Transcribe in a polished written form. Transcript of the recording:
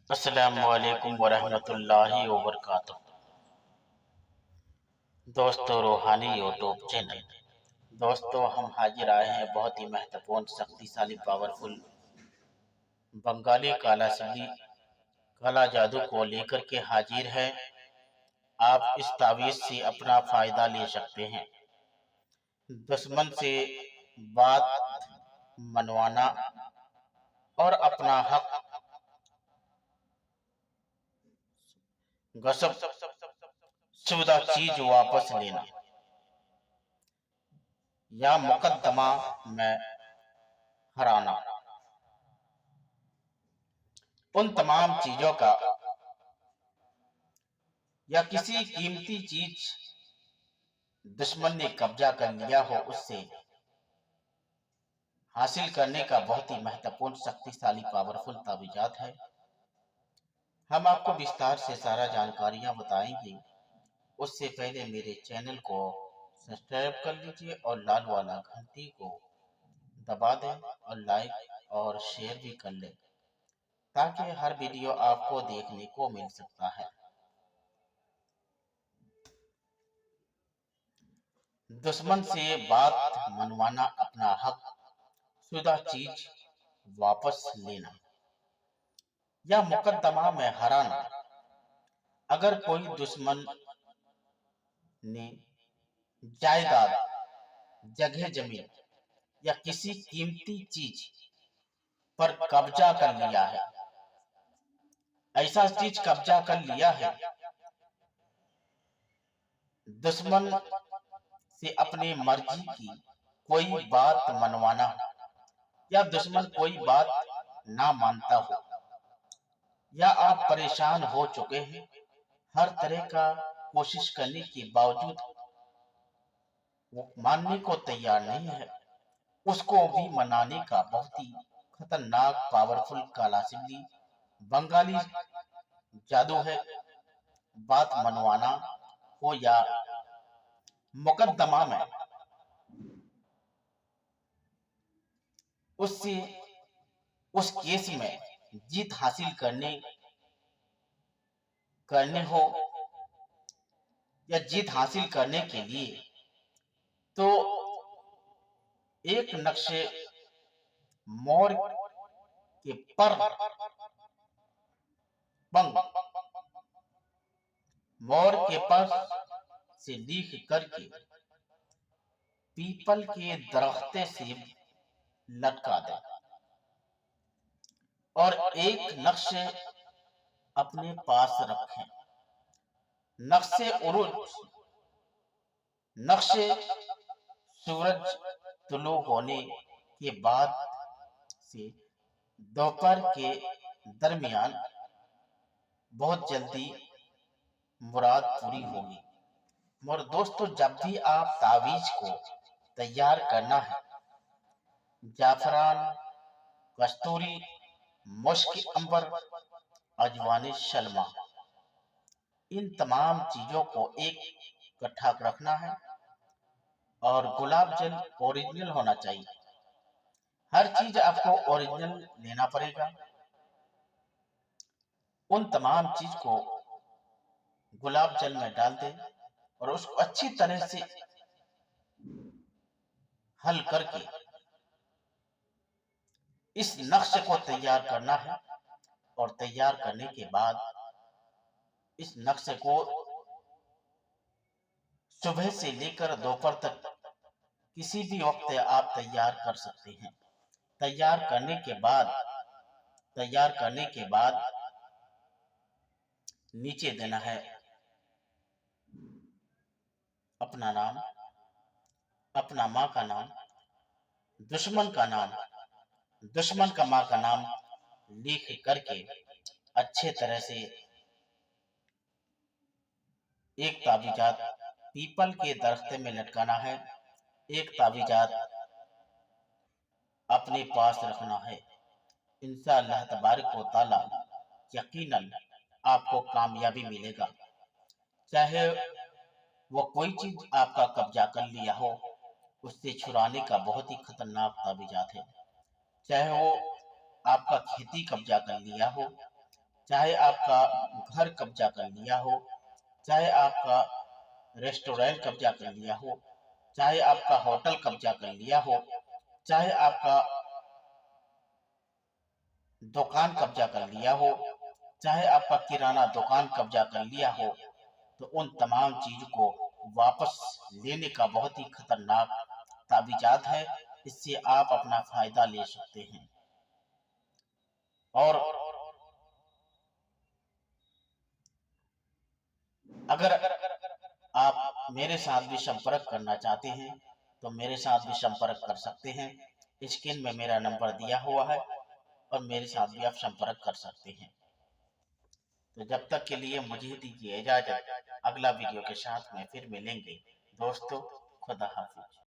अस्सलामुअलैकुम वरहमतुल्लाहि वबरकातुहू। दोस्तों, रूहानी यूट्यूब चैनल। दोस्तों, हम हाजिर आए हैं बहुत ही महत्वपूर्ण, शक्तिशाली, पावरफुल बंगाली काला सिल्ली काला जादू को लेकर के हाजिर है। आप इस तावीज से अपना फायदा ले सकते हैं। दुश्मन से बात मनवाना और अपना हक गसब शुदा चीज वापस लेना या मुकदमा में हराना, उन तमाम चीजों का या किसी कीमती चीज दुश्मन ने कब्जा कर लिया हो, उससे हासिल करने का बहुत ही महत्वपूर्ण, शक्तिशाली, पावरफुल ताबीजात है। हम आपको विस्तार से सारा जानकारियां बताएंगे। उससे पहले मेरे चैनल को सब्सक्राइब कर लीजिए और लाल वाला घंटी को दबा दें और लाइक और शेयर भी कर लें, ताकि हर वीडियो आपको देखने को मिल सकता है। दुश्मन से बात मनवाना, अपना हक शुदा चीज वापस लेना या मुकदमा में हराना। अगर कोई दुश्मन ने जायदाद, जगह जमीन या किसी कीमती चीज पर कब्जा कर लिया है, ऐसा चीज कब्जा कर लिया है, दुश्मन से अपनी मर्जी की कोई बात मनवाना या दुश्मन कोई बात ना मानता हो, या आप परेशान हो चुके हैं, हर तरह का कोशिश करने के बावजूद वो मानने को तैयार नहीं है, उसको भी मनाने का बहुत ही खतरनाक, पावरफुल काला सिल्ली बंगाली जादू है। बात मनवाना हो या मुकदमा में, उससे उस केस में जीत हासिल करने हो या जीत हासिल करने के लिए तो एक नक्शे मोर के पर पंग मोर के पर से लिख करके पीपल के दरख्ते से लटका दे और एक नक्शे अपने पास रखें। नक्शे उरुज नक्शे सूरज तुलू होने के बाद से दोपहर के दरमियान बहुत जल्दी मुराद पूरी होगी। मगर दोस्तों, जब भी आप तावीज को तैयार करना है, जाफरान, कस्तूरी, मुश्क अंबर, अजवान शलमा, इन तमाम चीजों को एक इकट्ठा रखना है और गुलाब जल ओरिजिनल होना चाहिए। हर चीज आपको ओरिजिनल लेना पड़ेगा। उन तमाम चीज को गुलाब जल में डाल दें और उसको अच्छी तरह से हल करके इस नक्शे को तैयार करना है। और तैयार करने के बाद इस नक्शे को सुबह से लेकर दोपहर तक किसी भी वक्त आप तैयार कर सकते हैं। तैयार करने के बाद नीचे देना है अपना नाम, अपना माँ का नाम, दुश्मन का नाम, दुश्मन का माँ का नाम लिख करके अच्छे तरह से एक ताबीजात पीपल के दरख्ते में लटकाना है। एक ताबीजात अपने पास रखना है। इंशाअल्लाह तबारक व तआला यकीनन आपको कामयाबी मिलेगा। चाहे वो कोई चीज आपका कब्जा कर लिया हो, उससे छुड़ाने का बहुत ही खतरनाक ताबीजात है। चाहे वो आपका खेती कब्जा कर लिया हो, चाहे आपका घर कब्जा कर लिया हो, चाहे आपका रेस्टोरेंट कब्जा कर लिया हो, चाहे आपका होटल कब्जा कर लिया हो, चाहे आपका दुकान कब्जा कर लिया हो, चाहे आपका किराना दुकान कब्जा कर लिया हो, तो उन तमाम चीज को वापस लेने का बहुत ही खतरनाक ताबीजात है। इससे आप अपना फायदा ले सकते हैं। और अगर आप मेरे साथ भी संपर्क करना चाहते हैं तो मेरे साथ भी संपर्क कर सकते हैं। स्क्रीन में मेरा नंबर दिया हुआ है और मेरे साथ भी आप संपर्क कर सकते हैं। तो जब तक के लिए मुझे दीजिए इजाजत। अगला वीडियो के साथ में फिर मिलेंगे दोस्तों। खुदा हाफिज।